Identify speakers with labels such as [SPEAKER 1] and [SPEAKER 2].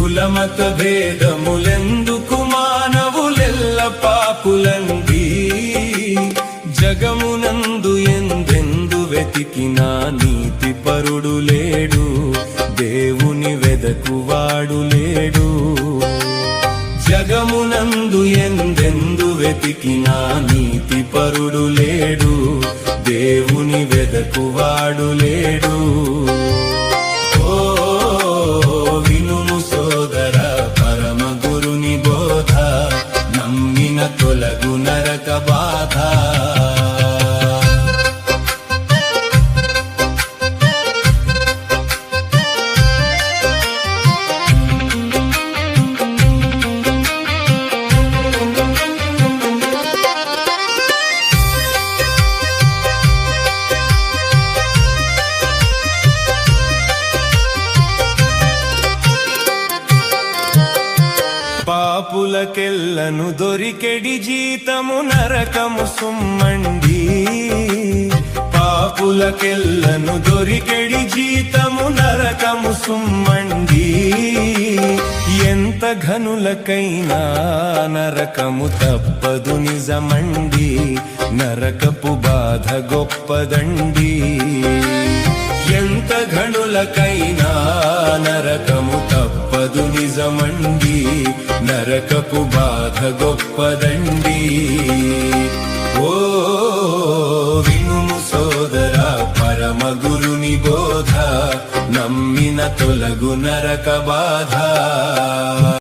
[SPEAKER 1] కులమత భేదములెందుకు మానవులెల్ల పాపులండి జగమునందు ఎందెందు వెతికినా నీతి పరుడు లేడు దేవుని వెదకువాడు లేడు జగమునందు ఎందెందు వెతికినా నీతి పరుడు లేడు దేవుని వెదకువాడు లేడు ఓ వినుము సోదర పరమ గురుని బోధ నమ్మిన తొలగు నరక బాధ పాపులకెల్లను దొరికెడి జీతము నరకము సుమ్మండి పాపులకెల్లను దొరికెడి జీతము నరకము సుమ్మండి ఎంత ఘనులకైనా నరకము తప్పదు నిజమండి నరకపు బాధ గొప్పదండి ఎంత ఘనులకైనా నరకము తప్పదు నిజమండి నరకపు బాధ గొప్పదండి ఓ వినుము సోదర పరమ గురుని బోధ నమ్మిన తొలగు నరక బాధ